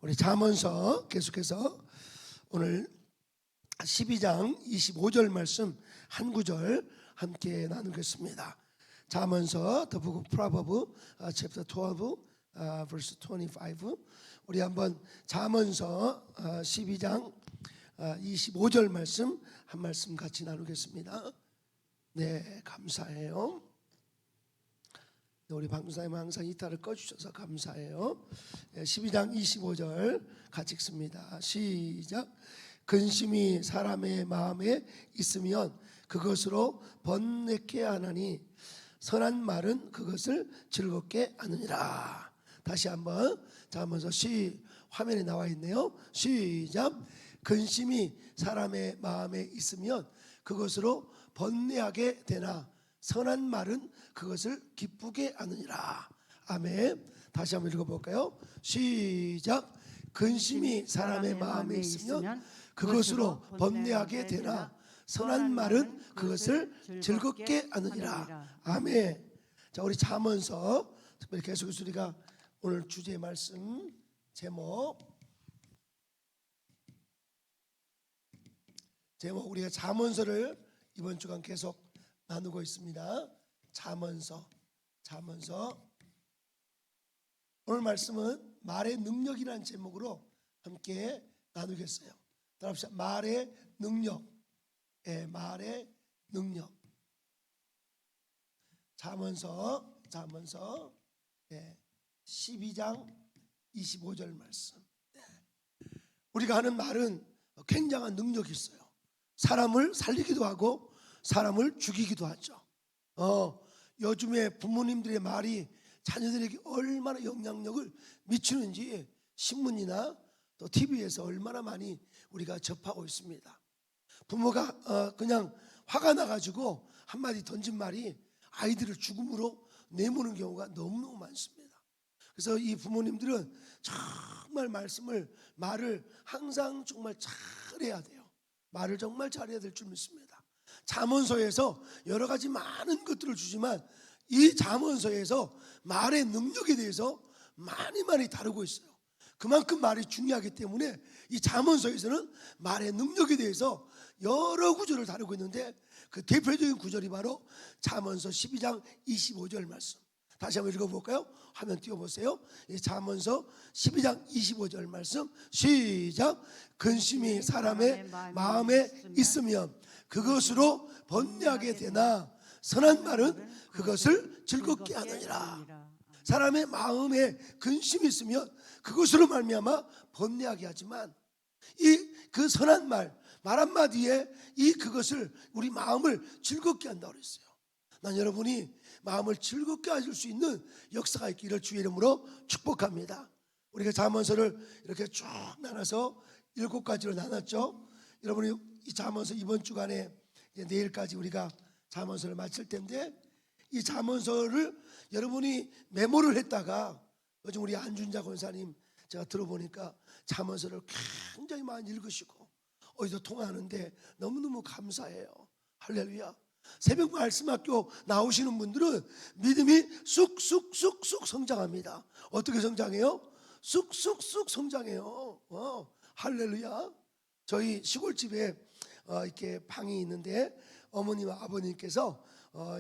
우리 잠언서 계속해서 오늘 12장 25절 말씀 한 구절 함께 나누겠습니다. 잠언서 The Book of Proverbs, chapter 12, verse 25. 우리 한번 잠언서 12장 25절 말씀 한 말씀 같이 나누겠습니다. 네, 감사해요. 우리 방송사님 항상 이탈을 꺼주셔서 감사해요. 12장 25절 같이 읽습니다. 시작. 근심이 사람의 마음에 있으면 그것으로 번뇌케 하나니 선한 말은 그것을 즐겁게 하느니라. 다시 한번 잠언서 화면에 나와 있네요. 시작. 근심이 사람의 마음에 있으면 그것으로 번뇌하게 되나 선한 말은 그것을 기쁘게 하느니라. 아멘. 다시 한번 읽어볼까요? 시작. 근심이 사람의 마음에 있으면 그것으로 번뇌하게 되나 선한 말은 그것을 즐겁게 하느니라. 아멘. 자, 우리 잠언서 특별히 계속해서 우리가 오늘 주제의 말씀 제목 우리가 잠언서를 이번 주간 계속 나누고 있습니다. 잠언서 오늘 말씀은 말의 능력이라는 제목으로 함께 나누겠어요. 따라합시다. 말의 능력. 말의 능력. 잠언서 12장 25절 말씀. 우리가 하는 말은 굉장한 능력이 있어요. 사람을 살리기도 하고 사람을 죽이기도 하죠. 요즘에 부모님들의 말이 자녀들에게 얼마나 영향력을 미치는지 신문이나 또 TV에서 얼마나 많이 우리가 접하고 있습니다. 부모가 그냥 화가 나가지고 한마디 던진 말이 아이들을 죽음으로 내모는 경우가 너무너무 많습니다. 그래서 이 부모님들은 정말 말을 항상 정말 잘해야 돼요. 말을 정말 잘해야 될 줄 믿습니다. 잠언서에서 여러 가지 많은 것들을 주지만 이 잠언서에서 말의 능력에 대해서 많이 다루고 있어요. 그만큼 말이 중요하기 때문에 이 잠언서에서는 말의 능력에 대해서 여러 구절을 다루고 있는데 그 대표적인 구절이 바로 잠언서 12장 25절 말씀. 다시 한번 읽어볼까요? 화면 띄워보세요. 잠언서 12장 25절 말씀 시작. 근심이 사람의 마음에 있으면 그것으로 번뇌하게 되나 선한 말은 그것을 즐겁게 하느니라. 사람의 마음에 근심이 있으면 그것으로 말미암아 번뇌하게 하지만 그 선한 말 한마디에 그것을 우리 마음을 즐겁게 한다고 그랬어요. 난 여러분이 마음을 즐겁게 하실 수 있는 역사가 있기를 주의 이름으로 축복합니다. 우리가 잠언서를 이렇게 쭉 나눠서 7가지로 나눴죠. 여러분이 이 잠언서 이번 주간에 내일까지 우리가 잠언서를 마칠 텐데 이 잠언서를 여러분이 메모를 했다가 요즘 우리 안준자 권사님 제가 들어보니까 잠언서를 굉장히 많이 읽으시고 어디서 통화하는데 너무너무 감사해요. 할렐루야. 새벽 말씀학교 나오시는 분들은 믿음이 쑥쑥쑥쑥 성장합니다. 어떻게 성장해요? 쑥쑥쑥 성장해요. 할렐루야. 저희 시골집에 이렇게 방이 있는데 어머니와 아버님께서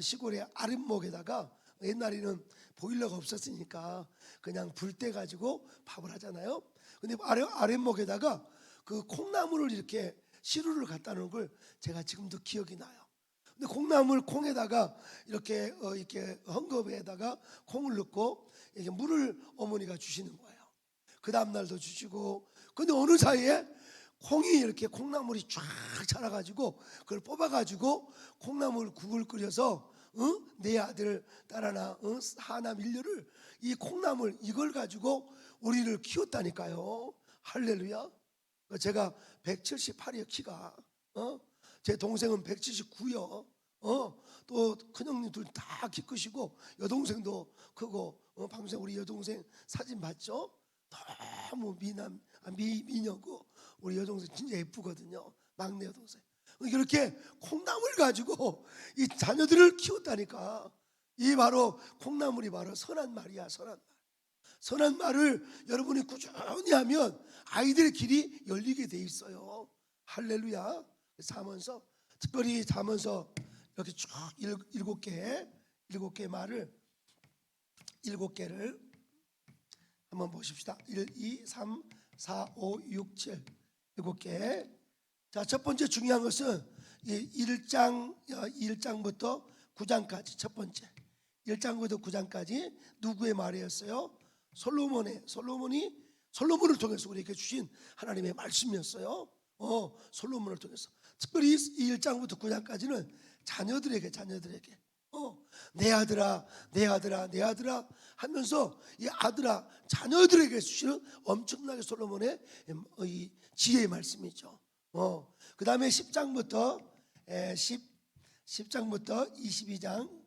시골의 아랫목에다가 옛날에는 보일러가 없었으니까 그냥 불 때 가지고 밥을 하잖아요. 근데 아랫목에다가 그 콩나물을 이렇게 시루를 갖다 놓은 걸 제가 지금도 기억이 나요. 근데 콩에다가 이렇게 헝겊에다가 콩을 넣고 이렇게 물을 어머니가 주시는 거예요. 그 다음 날도 주시고. 근데 어느 사이에 콩나물이 쫙 자라가지고 그걸 뽑아가지고 콩나물 국을 끓여서 내 아들 딸하나 하나 밀려를 이 콩나물 이걸 가지고 우리를 키웠다니까요. 할렐루야. 제가 178이에요 키가. 제 동생은 179요. 또 큰형님들 다 키 크시고 여동생도 크고 방송 우리 여동생 사진 봤죠? 너무 미녀고 우리 여동생 진짜 예쁘거든요. 막내 여동생. 이렇게 콩나물 가지고 이 자녀들을 키웠다니까. 이 바로 콩나물이 바로 선한 말이야. 선한 말. 선한 말을 여러분이 꾸준히 하면 아이들의 길이 열리게 돼 있어요. 할렐루야. 잠언서, 특별히 잠언서 이렇게 쭉 7개 말을 7개를 한번 보십시다. 1, 2, 3, 4, 5, 6, 7 7개. 자, 첫 번째 중요한 것은 1장부터 9장까지 첫 번째 1장부터 9장까지 누구의 말이었어요? 솔로몬을 통해서 우리에게 주신 하나님의 말씀이었어요. 솔로몬을 통해서 특별히 이 1장부터 9장까지는 자녀들에게 내 아들아 하면서 이 아들아 자녀들에게 주시는 엄청나게 솔로몬의 이 지혜의 말씀이죠. 그 다음에 10장부터 22장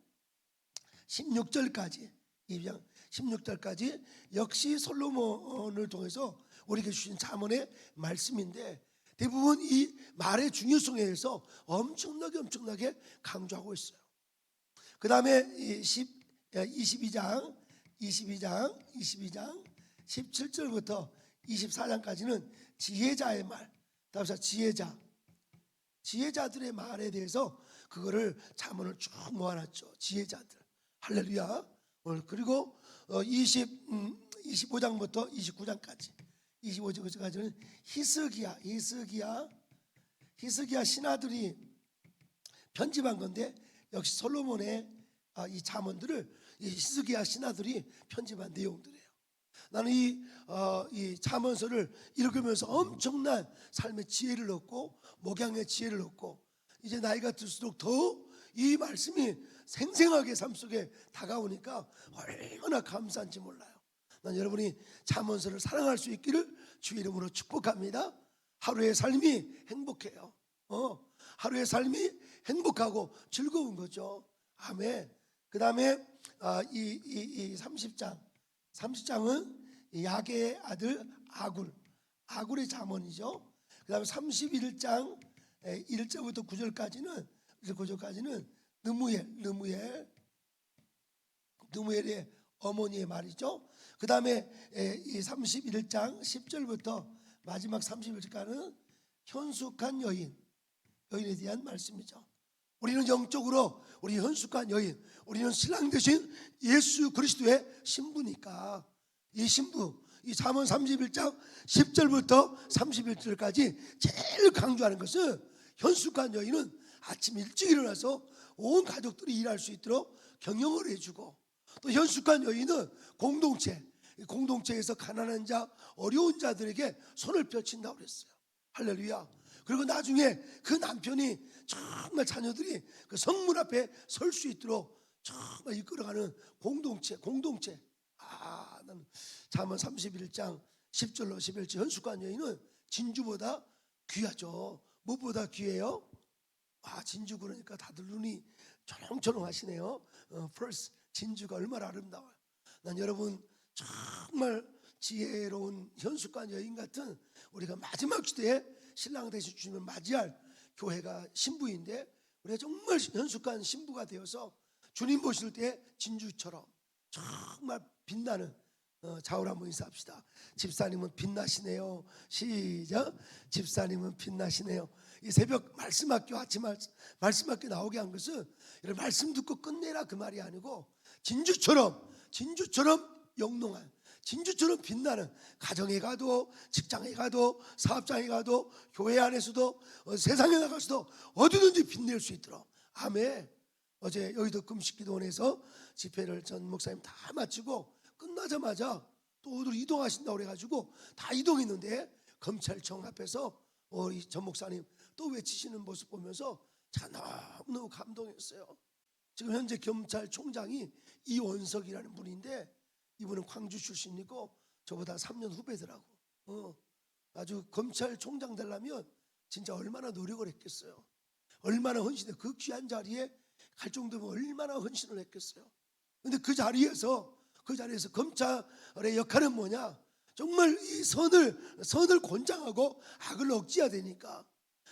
16절까지 역시 솔로몬을 통해서 우리에게 주신 잠언의 말씀인데 대부분 이 말의 중요성에 대해서 엄청나게 강조하고 있어요. 그 다음에 22장 17절부터 24장까지는 지혜자의 말, 다음서 지혜자들의 말에 대해서 그거를 잠언을 쭉 모아놨죠. 지혜자들. 할렐루야. 그리고 25장부터 29장까지는 히스기야 신하들이 편집한 건데 역시 솔로몬의 이 잠언들을 이 히스기야 신하들이 편집한 내용들이에요. 나는 이 잠언서를 읽으면서 엄청난 삶의 지혜를 얻고 목양의 지혜를 얻고 이제 나이가 들수록 더 이 말씀이 생생하게 삶 속에 다가오니까 얼마나 감사한지 몰라요. 난 여러분이 잠언서를 사랑할 수 있기를 주의 이름으로 축복합니다. 하루의 삶이 행복해요. 하루의 삶이 행복하고 즐거운 거죠. 아멘. 그 다음에 이 30장은 야게의 아들 아굴의 잠언이죠. 그 다음에 31장 1절부터 9절까지는 느무엘의 어머니의 말이죠. 그 다음에 이 31장 10절부터 마지막 31절까지는 현숙한 여인에 대한 말씀이죠. 우리는 영적으로 우리 현숙한 여인, 우리는 신랑 되신 예수 그리스도의 신부니까 이 신부, 이 잠언 31장 10절부터 31절까지 제일 강조하는 것은 현숙한 여인은 아침 일찍 일어나서 온 가족들이 일할 수 있도록 경영을 해주고 또 현숙한 여인은 공동체에서 가난한 자, 어려운 자들에게 손을 펼친다고 그랬어요. 할렐루야. 그리고 나중에 그 남편이 정말 자녀들이 그 성문 앞에 설 수 있도록 정말 이끌어가는 공동체. 나는 잠언 31장 10절로 11절 현숙한 여인은 진주보다 귀하죠. 무엇보다 귀해요? 진주 그러니까 다들 눈이 초롱초롱 하시네요. first 진주가 얼마나 아름다워요. 난 여러분 정말 지혜로운 현숙한 여인 같은 우리가 마지막 시대에 신랑 되신 주님을 맞이할 교회가 신부인데 우리가 정말 현숙한 신부가 되어서 주님 보실 때 진주처럼 정말 빛나는 좌우로 한번 인사합시다. 집사님은 빛나시네요. 시작. 집사님은 빛나시네요. 이 새벽 말씀학교 아침 말씀학교 나오게 한 것은 이런 말씀 듣고 끝내라 그 말이 아니고 진주처럼 영롱한 진주처럼 빛나는 가정에 가도 직장에 가도 사업장에 가도 교회 안에서도 세상에 나가서도 어디든지 빛낼 수 있도록. 아멘. 어제 여의도 금식기도원에서 집회를 전 목사님 다 마치고 끝나자마자 또 어디로 이동하신다고 그래가지고 다 이동했는데 검찰청 앞에서 우리 전 목사님 또 외치시는 모습 보면서 제가 너무 감동했어요. 지금 현재 검찰총장이 이원석이라는 분인데 이분은 광주 출신이고 저보다 3년 후배더라고. 아주 검찰총장 되려면 진짜 얼마나 노력을 했겠어요. 얼마나 헌신해. 그 귀한 자리에 갈 정도면 얼마나 헌신을 했겠어요. 근데 그 자리에서 검찰의 역할은 뭐냐? 정말 이 선을 권장하고 악을 억제해야 되니까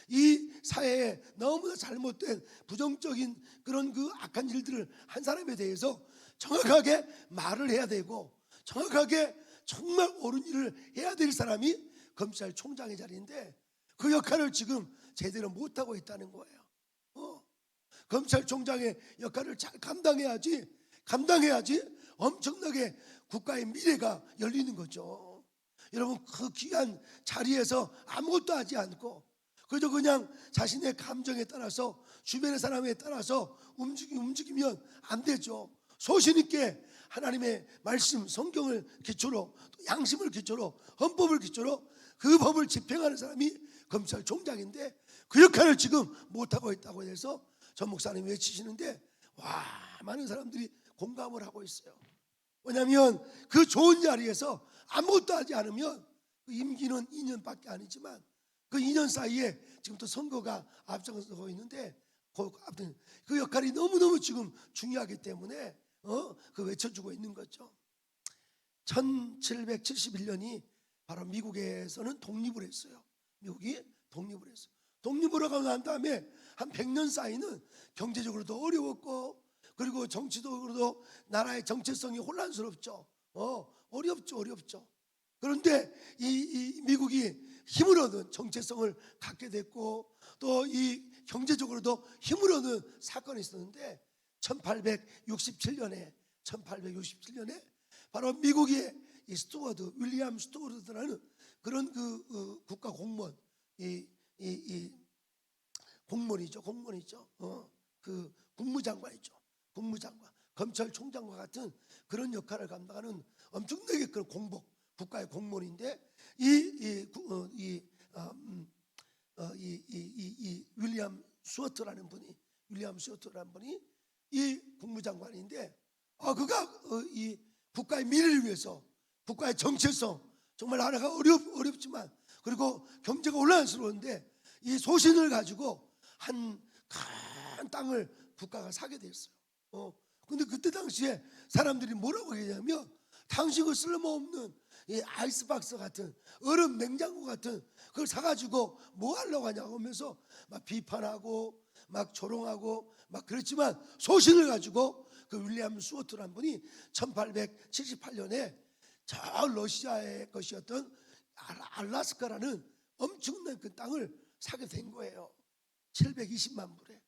이 사회에 너무나 잘못된 부정적인 그런 그 악한 일들을 한 사람에 대해서 정확하게 말을 해야 되고 정확하게 정말 옳은 일을 해야 될 사람이 검찰총장의 자리인데 그 역할을 지금 제대로 못하고 있다는 거예요. 검찰총장의 역할을 잘 감당해야지 엄청나게 국가의 미래가 열리는 거죠. 여러분, 그 귀한 자리에서 아무것도 하지 않고 그저 그냥 자신의 감정에 따라서 주변의 사람에 따라서 움직이면 안 되죠. 소신 있게 하나님의 말씀, 성경을 기초로, 또 양심을 기초로, 헌법을 기초로 그 법을 집행하는 사람이 검찰총장인데 그 역할을 지금 못하고 있다고 해서 전 목사님이 외치시는데 와, 많은 사람들이 공감을 하고 있어요. 왜냐하면 그 좋은 자리에서 아무것도 하지 않으면 그 임기는 2년밖에 아니지만 그 2년 사이에 지금 또 선거가 앞서고 있는데 그 역할이 너무너무 지금 중요하기 때문에 그 외쳐주고 있는 거죠. 1771년이 바로 미국에서는 독립을 했어요. 미국이 독립을 했어요. 독립을 하고 난 다음에 한 100년 사이는 경제적으로도 어려웠고 그리고 정치적으로도 나라의 정체성이 혼란스럽죠. 어렵죠. 그런데 이 미국이 힘을 얻은 정체성을 갖게 됐고 또 이 경제적으로도 힘을 얻은 사건이 있었는데 1867년에 바로 미국의 이 스튜어드, 윌리엄 스튜어드라는 그런 그 국가 공무원, 이 공무원이죠. 그 국무장관이죠. 국무장관, 검찰총장과 같은 그런 역할을 감당하는 엄청나게 그런 국가의 공무원인데 이 윌리엄 스튜어트라는 분이 이 국무장관인데 그가 이 국가의 미래를 위해서 국가의 정체성 정말 나라가 어렵지만 그리고 경제가 혼란스러운데 이 소신을 가지고 한 큰 땅을 국가가 사게 됐어요. 근데 그때 당시에 사람들이 뭐라고 얘기하냐면 당신 그 쓸모없는 이 아이스박스 같은 얼음 냉장고 같은 그걸 사가지고 뭐 하려고 하냐고 하면서 막 비판하고 막 조롱하고 막 그랬지만 소신을 가지고 그 윌리엄 스튜어트라는 분이 1878년에 저 러시아의 것이었던 알라스카라는 엄청난 그 땅을 사게 된 거예요. 720만 불에.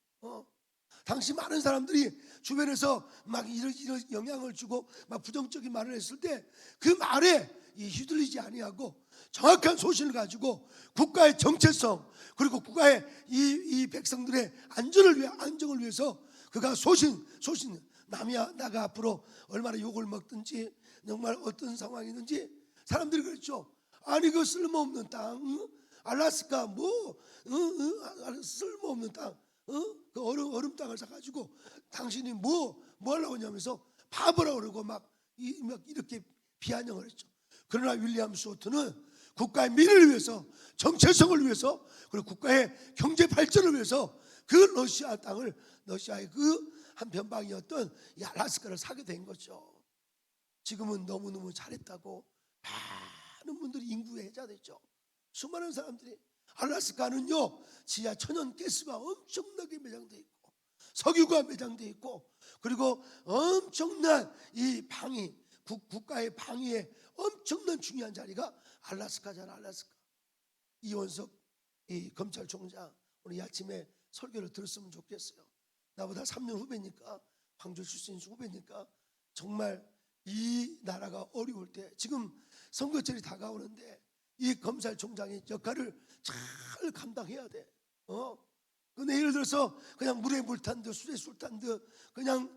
당시 많은 사람들이 주변에서 막 이런 영향을 주고 막 부정적인 말을 했을 때 그 말에 휘둘리지 아니하고 정확한 소신을 가지고 국가의 정체성 그리고 국가의 이 백성들의 안정을 위해서 그가 소신 나가 앞으로 얼마나 욕을 먹든지 정말 어떤 상황이든지 사람들이 그랬죠. 아니 그 쓸모없는 땅 알라스카 쓸모없는 땅 그 얼음 땅을 사가지고 당신이 뭐 하려고 하냐면서 바보라고 그러고 막 이렇게 비아냥을 했죠. 그러나 윌리엄 스튜어트는 국가의 미래를 위해서 정체성을 위해서 그리고 국가의 경제 발전을 위해서 그 러시아의 그 한 변방이었던 이 알라스카를 사게 된 거죠. 지금은 너무너무 잘했다고 많은 분들이 인구의 해자 됐죠. 수많은 사람들이 알라스카는요 지하 천연 가스가 엄청나게 매장돼 있고 석유가 매장돼 있고 그리고 엄청난 이 방위 국가의 방위에 엄청난 중요한 자리가 알라스카잖아. 알라스카. 이원석 이 검찰총장 오늘 아침에 설교를 들었으면 좋겠어요. 나보다 3년 후배니까 광주 출신 후배니까 정말 이 나라가 어려울 때 지금 선거철이 다가오는데 이 검찰총장의 역할을 잘 감당해야 돼. 근데 예를 들어서 그냥 물에 물 탄 듯 술에 술 탄 듯 그냥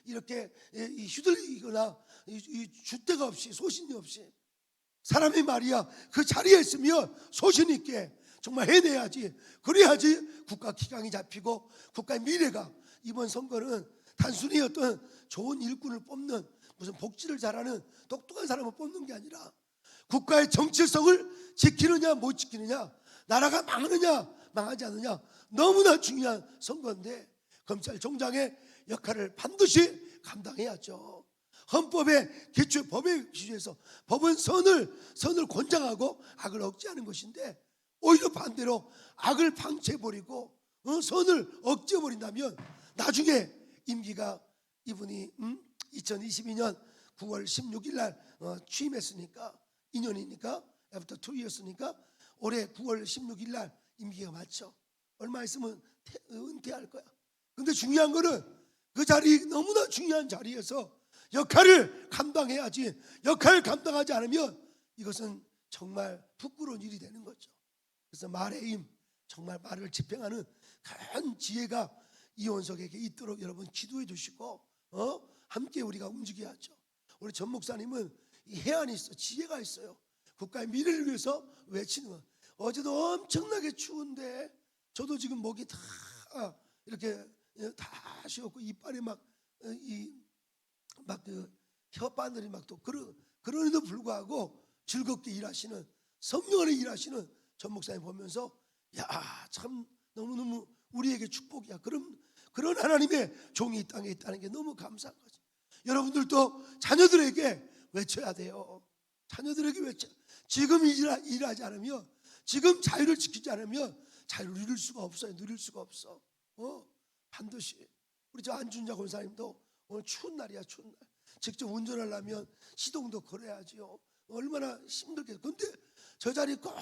이렇게 휘둘리거나 줏대가 없이 소신이 없이 사람이 말이야 그 자리에 있으면 소신 있게 정말 해내야지. 그래야지 국가 기강이 잡히고 국가의 미래가 이번 선거는 단순히 어떤 좋은 일꾼을 뽑는 무슨 복지를 잘하는 똑똑한 사람을 뽑는 게 아니라 국가의 정체성을 지키느냐 못 지키느냐 나라가 망하느냐 망하지 않느냐 너무나 중요한 선거인데 검찰총장의 역할을 반드시 감당해야죠. 헌법의 기초 법에 기초해서 법은 선을 권장하고 악을 억제하는 것인데 오히려 반대로 악을 방치해버리고 선을 억제해버린다면 나중에 임기가 이분이 2022년 9월 16일 날 취임했으니까 2년이니까 after 2 years니까 올해 9월 16일 날 임기가 맞죠. 얼마 있으면 은퇴할 거야. 근데 중요한 거는 그 자리, 너무나 중요한 자리에서 역할을 감당해야지, 역할을 감당하지 않으면 이것은 정말 부끄러운 일이 되는 거죠. 그래서 말의 힘, 정말 말을 집행하는 강한 지혜가 이원석에게 있도록 여러분 기도해 주시고 함께 우리가 움직여야죠. 우리 전 목사님은 이 해안이 있어, 지혜가 있어요. 국가의 미래를 위해서 외치는 거. 어제도 엄청나게 추운데 저도 지금 목이 다 이렇게 다 쉬었고 이빨에 막그 혓바늘이 막 또 그런에도 불구하고 즐겁게 일하시는, 성령 안에 일하시는 전 목사님 보면서 야, 참 너무너무 우리에게 축복이야. 그런 하나님의 종이 이 땅에 있다는 게 너무 감사한 거죠. 여러분들도 자녀들에게 외쳐야 돼요. 자녀들에게 외쳐. 지금 일하지 않으면, 지금 자유를 지키지 않으면 자유를 누릴 수가 없어요. 누릴 수가 없어. 반드시. 우리 저 안준자 권사님도 오늘 추운 날이야, 추운 날. 직접 운전하려면 시동도 걸어야지요. 얼마나 힘들겠어요. 근데 저 자리 꼭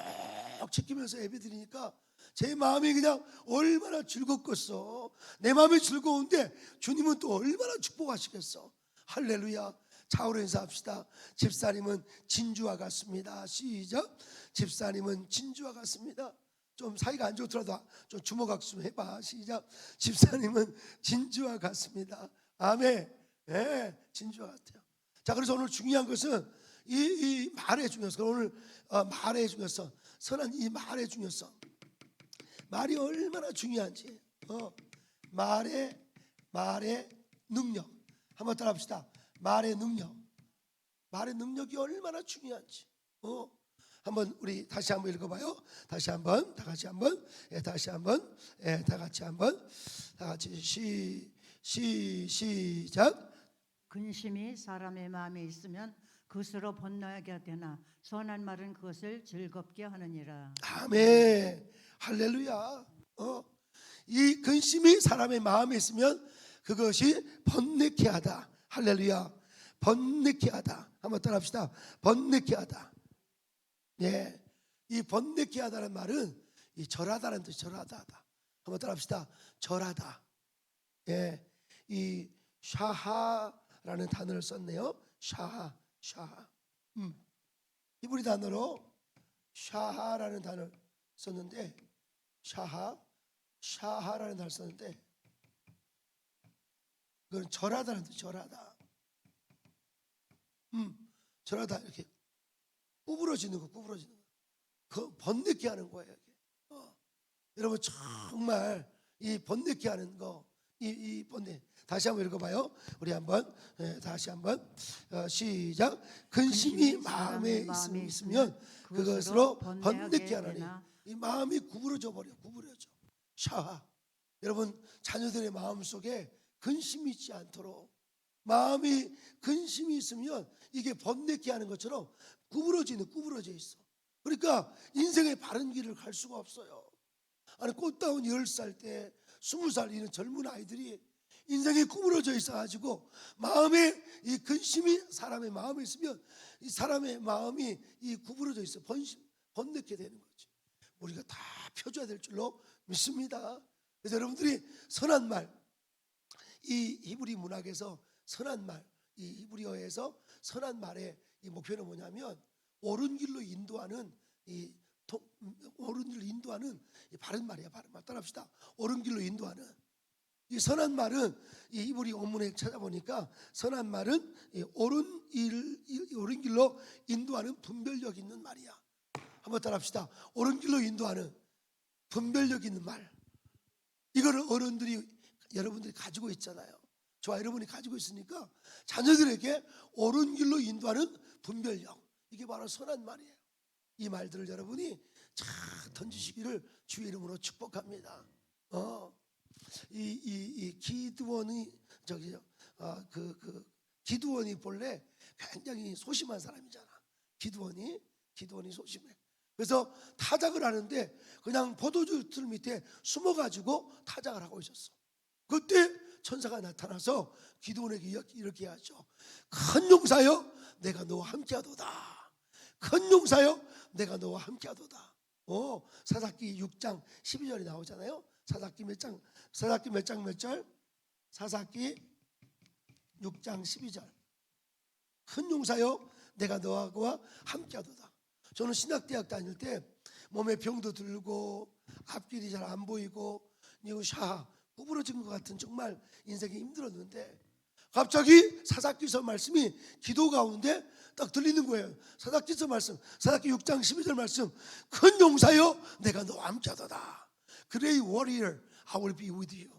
지키면서 예배 드리니까 제 마음이 그냥 얼마나 즐겁겠어. 내 마음이 즐거운데 주님은 또 얼마나 축복하시겠어. 할렐루야. 좌우로 인사합시다. 집사님은 진주와 같습니다. 시작. 집사님은 진주와 같습니다. 좀 사이가 안 좋더라도 좀 주먹악 좀 해봐. 시작. 집사님은 진주와 같습니다. 아멘. 네, 진주와 같아요. 자, 그래서 오늘 중요한 것은 이 말의 중요성. 오늘 말의 중요성, 선한 이 말의 중요성. 말이 얼마나 중요한지. 말의 능력. 한번 따라합시다. 말의 능력. 말의 능력이 얼마나 중요한지. 한번 우리 다시 한번 읽어봐요. 다시 한번, 다 같이 한번, 다시 한번, 다 같이 한번, 다 같이 시작. 근심이 사람의 마음에 있으면 그것으로 번뇌하게 되나 선한 말은 그것을 즐겁게 하느니라. 아멘. 할렐루야. 이 근심이 사람의 마음에 있으면 그것이 번뇌케 하다. 할렐루야. 번뇌케 하다. 한번 따라합시다. 번뇌케 하다. 예, 이 번뇌케 하다는 말은 이 절하다는 뜻, 절하다. 한번 따라합시다. 절하다. 예, 이 샤하라는 단어를 썼네요. 샤하. 히브리 단어로 샤하라는 단어를 썼는데, 샤하라는 단어를 썼는데, 그건 절하다는 뜻, 절하다. 절하다, 이렇게 구부러지는 거. 그 번뇌케 하는 거예요. 여러분 정말 이 번뇌케 하는 거, 이 번뇌. 다시 한번 읽어봐요. 우리 한번 다시 한번 시작. 근심이 마음에 있으면 그것으로 번뇌케 하나니. 이 마음이 구부러져 버려. 구부러져. 샤하. 여러분 자녀들의 마음 속에 근심이 있지 않도록, 마음이 근심이 있으면 이게 번뇌케 하는 것처럼 구부러져 있어. 그러니까 인생의 바른 길을 갈 수가 없어요. 아니 꽃다운 10살 때 20살 이런 젊은 아이들이 인생이 구부러져 있어가지고 마음에 이 근심이 사람의 마음에 있으면 이 사람의 마음이 이 구부러져 있어 번뇌케 되는 거지. 우리가 다 펴줘야 될 줄로 믿습니다. 그래서 여러분들이 선한 말, 이 히브리 문학에서 선한 말, 이 히브리어에서 선한 말의 이 목표는 뭐냐면 옳은 길로 인도하는 이 바른 말이야. 바른 말. 따라합시다. 옳은 길로 인도하는. 이 선한 말은 이 히브리 원문에 찾아보니까 선한 말은 이 옳은 길로 인도하는 분별력 있는 말이야. 한번 따라합시다. 옳은 길로 인도하는 분별력 있는 말. 이거를 여러분들이 가지고 있잖아요. 저와 여러분이 가지고 있으니까 자녀들에게 옳은 길로 인도하는 분별력, 이게 바로 선한 말이에요. 이 말들을 여러분이 잘 던지시기를 주의 이름으로 축복합니다. 이 기드원이 기드원이 본래 굉장히 소심한 사람이잖아. 기드원이 소심해. 그래서 타작을 하는데 그냥 포도주 틀 밑에 숨어가지고 타작을 하고 있었어. 그때 천사가 나타나서 기드온에게 이렇게 하죠. 큰 용사여 내가 너와 함께하도다. 큰 용사여 내가 너와 함께하도다. 사사기 6장 12절이 나오잖아요. 사사기 몇 장? 사사기 몇 장 몇 절? 사사기 6장 12절. 큰 용사여 내가 너와 함께하도다. 저는 신학대학 다닐 때 몸에 병도 들고 앞길이 잘 안 보이고 샤 구부러진 것 같은 정말 인생이 힘들었는데 갑자기 사사기서 말씀이 기도 가운데 딱 들리는 거예요. 사사기서 말씀, 사사기 6장 12절 말씀. 큰 용사여 내가 너와 함께하도다. Great warrior, I will be with you.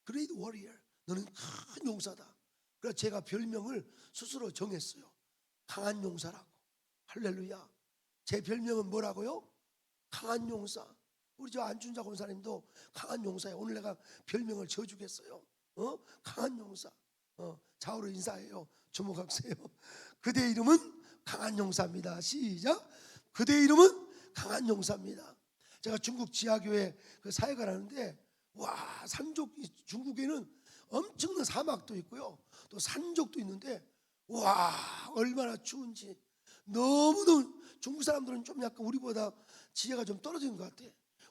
Great warrior, 너는 큰 용사다. 그래서 제가 별명을 스스로 정했어요. 강한 용사라고. 할렐루야. 제 별명은 뭐라고요? 강한 용사. 우리 저 안준자 권사님도 강한 용사예요. 오늘 내가 별명을 지어주겠어요. 강한 용사. 좌우로 인사해요. 주목하세요. 그대 이름은 강한 용사입니다. 시작. 그대 이름은 강한 용사입니다. 제가 중국 지하교회 그 사역을 하는데 와 산족 중국에는 엄청난 사막도 있고요. 또 산족도 있는데 와 얼마나 추운지 너무너무 중국 사람들은 좀 약간 우리보다 지혜가 좀 떨어진 것 같아.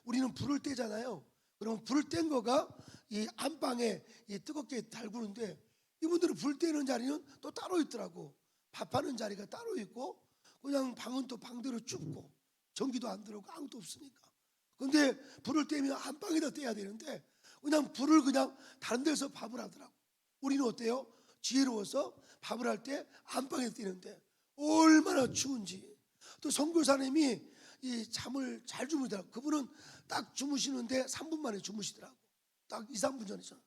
우리는 불을 떼잖아요. 그러면 불을 뗀 거가 이 안방에 뜨겁게 달구는데 이분들은 불 떼는 자리는 또 따로 있더라고. 밥하는 자리가 따로 있고 그냥 방은 또 방대로 춥고 전기도 안 들어오고 아무것도 없으니까. 근데 불을 떼면 안방에다 떼야 되는데 그냥 불을 그냥 다른 데서 밥을 하더라고. 우리는 어때요? 지혜로워서 밥을 할 때 안방에 떼는데 얼마나 추운지. 또 선교사님이 이 잠을 잘 주무시더라고. 그분은 딱 주무시는데 3분 만에 주무시더라고. 딱 2, 3분 전이죠.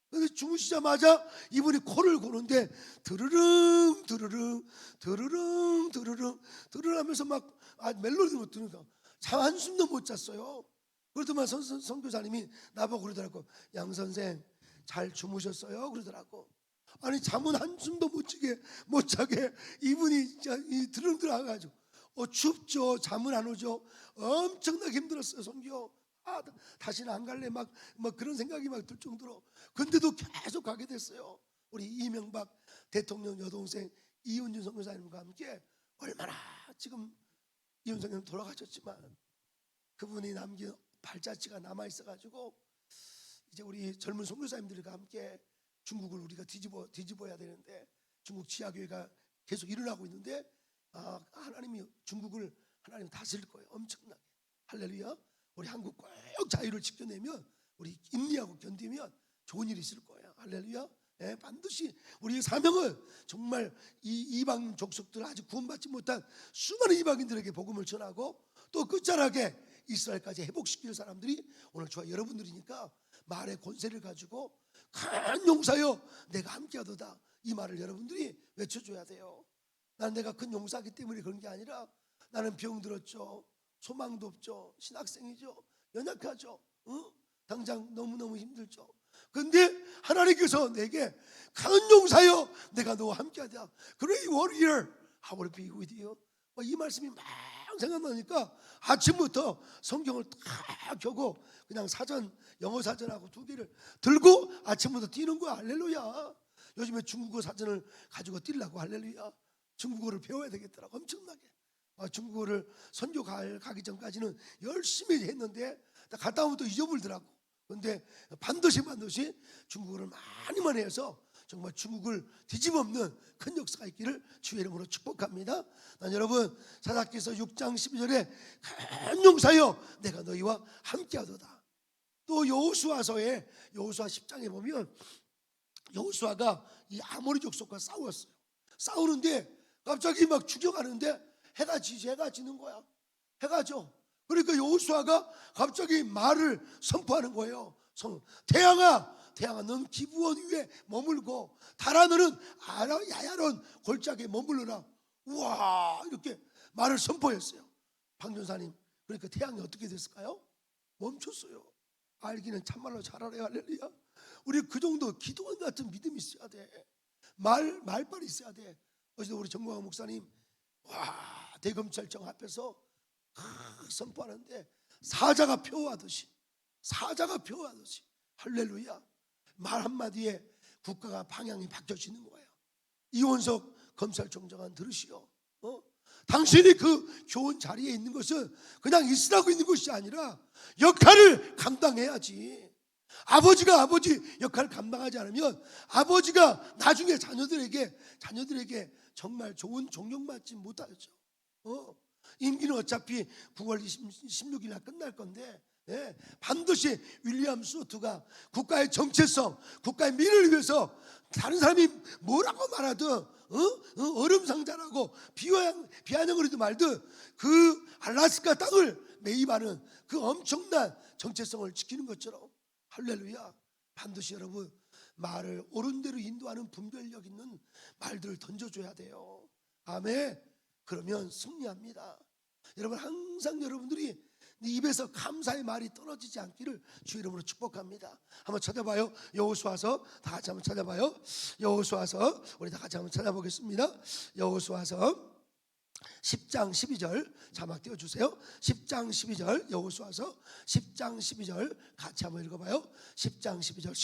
근데 주무시자마자 이분이 코를 고는데 드르릉 드르릉 드르릉 드르릉 드르릉 하면서 막 멜로디를 못 들으니까 잠 한숨도 못 잤어요. 그러더만 선교사님이 나보고 그러더라고. 양 선생 잘 주무셨어요? 그러더라고. 아니 잠은 한숨도 못 자게 이분이 진짜 드릉 들어가가지고 춥죠. 잠은 안 오죠. 엄청나게 힘들었어요. 선교. 다시는 안 갈래 막 그런 생각이 막 들 정도로. 근데도 계속 가게 됐어요. 우리 이명박 대통령 여동생 이은준 선교사님과 함께 얼마나 지금 이은준 선교사님 돌아가셨지만 그분이 남긴 발자취가 남아 있어가지고 이제 우리 젊은 선교사님들과 함께 중국을 우리가 뒤집어야 되는데 중국 지하교회가 계속 일어나고 있는데 하나님이 중국을 하나님 다스릴 거예요. 엄청나게. 할렐루야. 우리 한국 꼭 자유를 지켜내면 우리 인내하고 견디면 좋은 일이 있을 거예요. 할렐루야. 반드시 우리의 사명을 정말 이 이방 족속들 아직 구원받지 못한 수많은 이방인들에게 복음을 전하고 또 끝자락에 이스라엘까지 회복시킬 사람들이 오늘 저와 여러분들이니까 말의 권세를 가지고 큰 용사여 내가 함께하도다 이 말을 여러분들이 외쳐줘야 돼요. 나는 내가 큰 용사이기 때문에 그런 게 아니라 나는 병들었죠. 소망도 없죠. 신학생이죠. 연약하죠. 당장 너무너무 힘들죠. 근데 하나님께서 내게 큰 용사여 내가 너와 함께하자. Great warrior, I will be with you. 이 말씀이 막 생각나니까 아침부터 성경을 다 켜고 그냥 사전 영어 사전하고 2개를 들고 아침부터 뛰는 거야. 할렐루야. 요즘에 중국어 사전을 가지고 뛰려고. 할렐루야. 중국어를 배워야 되겠더라고. 엄청나게. 중국어를 선교 가기 전까지는 열심히 했는데 갔다 오면 또 잊어버리더라고. 그런데 반드시 중국어를 많이 해서 정말 중국을 뒤집어엎는 큰 역사가 있기를 주의 이름으로 축복합니다. 난 여러분 사사기서 6장 12절에 큰 용사여 내가 너희와 함께하도다. 또 여호수아서에 여호수아 10장에 보면 여호수아가 이 아모리 족속과 싸웠어요. 싸우는데 갑자기 막 죽여가는데 해가 지는 거야. 해가 져. 그러니까 여호수아가 갑자기 말을 선포하는 거예요. 태양아 너는 기브온 위에 머물고 달아 너는 야야론 골짜기에 머물러라. 우와 이렇게 말을 선포했어요. 박전사님 그러니까 태양이 어떻게 됐을까요? 멈췄어요. 알기는 참말로 잘 알아요. 할렐루야. 우리 그 정도 기도원 같은 믿음이 있어야 돼. 말빨이 있어야 돼. 어제도 우리 정광훈 목사님 대검찰청 앞에서 선포하는데 사자가 표하듯이 할렐루야. 말 한마디에 국가가 방향이 바뀌어지는 거예요. 이원석 검찰총장은 들으시오. 당신이 그 좋은 자리에 있는 것은 그냥 있으라고 있는 것이 아니라 역할을 감당해야지. 아버지가 아버지 역할을 감당하지 않으면 아버지가 나중에 자녀들에게 정말 좋은 존경받지 못하죠. 임기는 어차피 9월 16일날 끝날 건데, 반드시 윌리엄 스우트가 국가의 정체성, 국가의 미래를 위해서 다른 사람이 뭐라고 말하든 얼음상자라고 비아냥거리든 말든 그 알라스카 땅을 매입하는 그 엄청난 정체성을 지키는 것처럼, 할렐루야, 반드시 여러분 말을 옳은 대로 인도하는 분별력 있는 말들을 던져줘야 돼요. 아멘. 그러면 승리합니다. 여러분, 항상 여러분들이 입에서 감사의 말이 떨어지지 않기를 주 이름으로 축복합니다. 한번 찾아봐요. 여호수아서 다 같이 한번 찾아봐요. 여호수아서 우리 다 같이 한번 찾아보겠습니다. 여호수아서 10장 12절 자막 띄워주세요. 10장 12절 여호수아서 10장 12절 같이 한번 읽어봐요. 10장 12절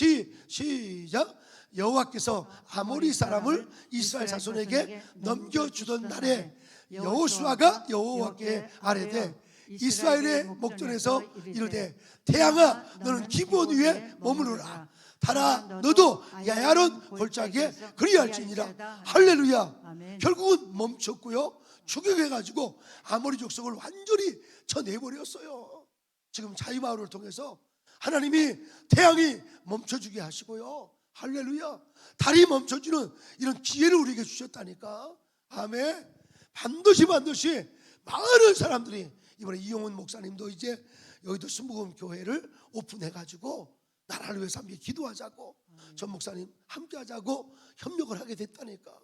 시작. 여호와께서 아모리 사람을 이스라엘 자손에게 넘겨주던 날에 여호수아가 여호와께 아뢰되 이스라엘의 목전에서 이르되 태양아 너는 기브온 위에 머무르라. 달아 너도 야야론 골짜기에 그리할지니라. 할렐루야. 결국은 멈췄고요, 추격해가지고 아모리 족속을 완전히 쳐내버렸어요. 지금 자유마을을 통해서 하나님이 태양이 멈춰주게 하시고요, 할렐루야, 달이 멈춰주는 이런 기회를 우리에게 주셨다니까. 아멘. 반드시 많은 사람들이, 이번에 이용훈 목사님도 이제 여의도 순복음 교회를 오픈해가지고 나라를 위해서 함께 기도하자고, 전 목사님 함께 하자고 협력을 하게 됐다니까.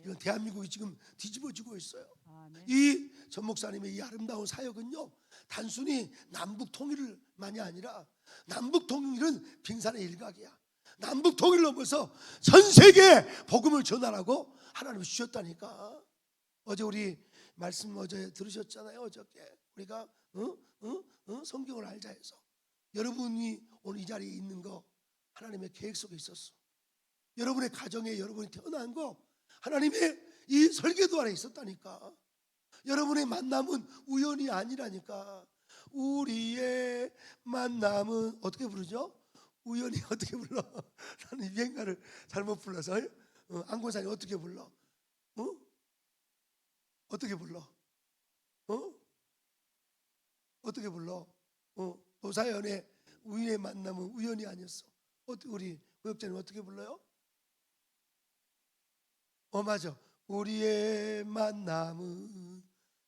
이건 대한민국이 지금 뒤집어지고 있어요. 이 전 목사님의 이 아름다운 사역은요, 단순히 남북 통일만이 아니라 남북 통일은 빙산의 일각이야. 남북 통일을 넘어서 전 세계에 복음을 전하라고 하나님이 주셨다니까. 어제 우리 말씀 어제 들으셨잖아요. 어저께 우리가 성경을 알자 해서 여러분이 오늘 이 자리에 있는 거 하나님의 계획 속에 있었어. 여러분의 가정에 여러분이 태어난 거 하나님의 이 설계도 안에 있었다니까. 여러분의 만남은 우연이 아니라니까. 우리의 만남은 어떻게 부르죠? 우연히 어떻게 불러? 나는 유행가를 잘못 불러서. 안곤산이 어떻게 불러? 어떻게 불러? 어떻게 불러? 노사연의 우연의 만남은 우연이 아니었어. 우리 구역자님 어떻게 불러요? 맞아. 우리의 만남은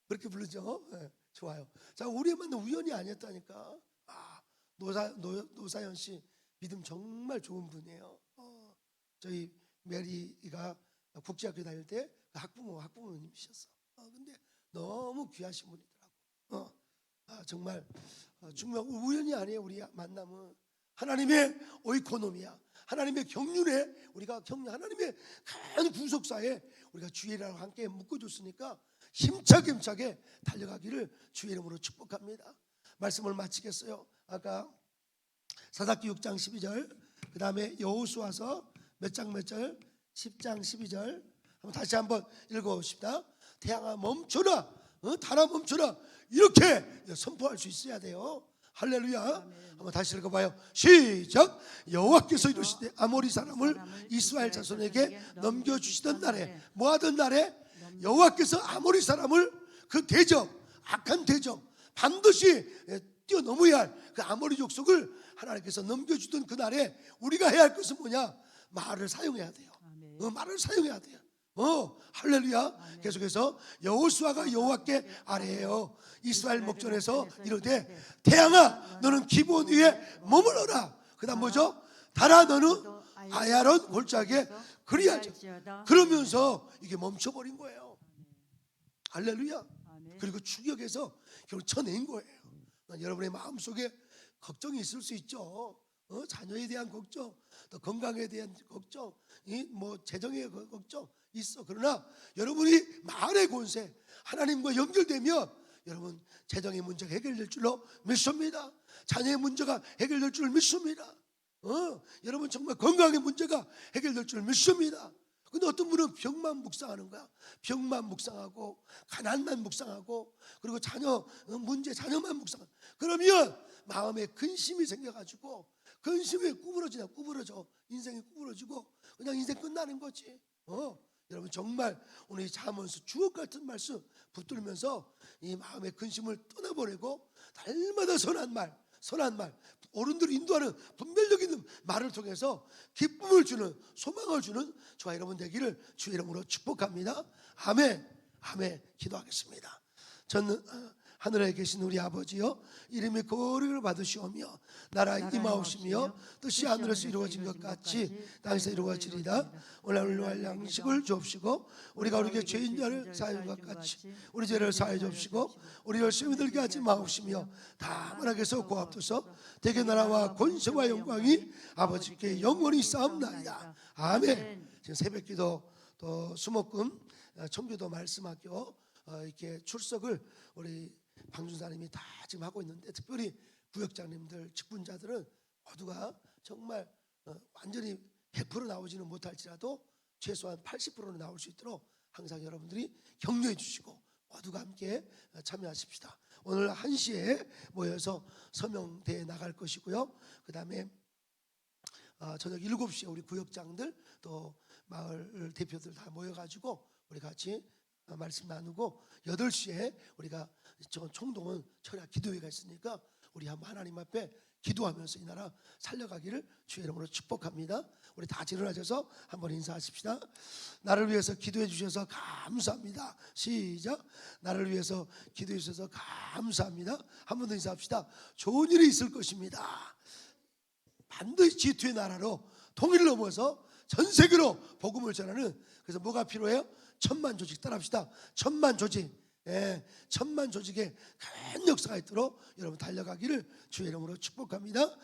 그렇게 부르죠. 좋아요. 자, 우리의 만남 우연이 아니었다니까. 노사연 씨 믿음 정말 좋은 분이에요. 저희 메리가 국제학교 다닐 때 학부모님이셨어. 근데 너무 귀하신 분이더라고. 정말 중요한 우연이 아니에요. 우리 만남은 하나님의 오이코노미야. 하나님의 경륜에 우리가 하나님의 큰 구속사에 우리가 주의라고 함께 묶어줬으니까 힘차게 달려가기를 주의 이름으로 축복합니다. 말씀을 마치겠어요. 아까 사사기 6장 12절, 그 다음에 여호수아서 몇 절? 10장 12절 다시 한번 읽어봅시다. 태양아 멈춰라, 달아 멈춰라, 이렇게 선포할 수 있어야 돼요. 할렐루야. 한번 다시 읽어봐요. 시작. 여호와께서 이르시되 아모리 사람을 이스라엘 자손에게 넘겨주시던 날에, 뭐하던 날에? 여호와께서 아모리 사람을 그 대적, 악한 대적, 반드시 뛰어넘어야 할 그 아모리 족속을 하나님께서 넘겨주던 그 날에 우리가 해야 할 것은 뭐냐? 말을 사용해야 돼요. 말을 사용해야 돼요. 할렐루야. 계속해서 여호수아가 여호와께 아뢰어 이스라엘 목전에서 이르되 태양아 너는 기브온 위에 머물러라. 그 다음 뭐죠? 달아 너는 아야론 골짜기에 그리하자. 그러면서 이게 멈춰버린 거예요. 할렐루야. 그리고 추격해서 결국 쳐낸 거예요. 여러분의 마음속에 걱정이 있을 수 있죠. 자녀에 대한 걱정, 또 건강에 대한 걱정, 재정의 걱정 있어. 그러나 여러분이 말의 권세 하나님과 연결되면 여러분 재정의 문제가 해결될 줄로 믿습니다. 자녀의 문제가 해결될 줄 믿습니다. 여러분 정말 건강의 문제가 해결될 줄 믿습니다. 근데 어떤 분은 병만 묵상하는 거야. 병만 묵상하고 가난만 묵상하고 그리고 자녀 문제 자녀만 묵상하고 그러면 마음에 근심이 생겨가지고 근심이 구부러져 인생이 구부러지고 그냥 인생 끝나는 거지. 여러분 정말 오늘 이 잠언서 주옥 같은 말씀 붙들면서 이 마음의 근심을 떠나보내고 날마다 선한 말 어른들이 인도하는 분별력 있는 말을 통해서 기쁨을 주는 소망을 주는 저와 여러분 되기를 주의 이름으로 축복합니다. 아멘. 아멘. 기도하겠습니다. 저는 하늘에 계신 우리 아버지여 이름이 거룩을 받으시오며 나라의 임하옵시며 뜻이 하늘에서 이루어진 것 같이 땅에서 이루어지리다. 오늘 우리와 양식을 주옵시고 우리가 우리에게 죄인 자를 사하는 것 같이 우리 죄를 사하여 주옵시고 우리를 시험에 들게 하지 마옵시며 다만 하게서 고합도서 대개 나라와 권세와 영광이 아버지께 영원히 쌓옵나이다. 아멘. 지금 새벽기도 또 수목금 청교도 말씀학교 이렇게 출석을 우리 방준사님이 다 지금 하고 있는데 특별히 부역장님들 직분자들은 모두가 정말 완전히 100% 나오지는 못할지라도 최소한 80%는 나올 수 있도록 항상 여러분들이 격려해 주시고 모두가 함께 참여하십시다. 오늘 1시에 모여서 서명대에 나갈 것이고요. 그 다음에 저녁 7시에 우리 구역장들 또 마을 대표들 다 모여가지고 우리 같이 말씀 나누고 8시에 우리가 총동원 철야 기도회가 있으니까 우리 한번 하나님 앞에 기도하면서 이 나라 살려가기를 주의 이름으로 축복합니다. 우리 다 일어나셔서 한번 인사하십시다. 나를 위해서 기도해 주셔서 감사합니다. 시작. 나를 위해서 기도해 주셔서 감사합니다. 한 번 더 인사합시다. 좋은 일이 있을 것입니다. 반드시 G2의 나라로 통일을 넘어서 전 세계로 복음을 전하는 그래서 뭐가 필요해요? 1000만 조직 따라합시다. 1000만 조직. 1000만 조직의 큰 역사가 있도록 여러분 달려가기를 주의 이름으로 축복합니다.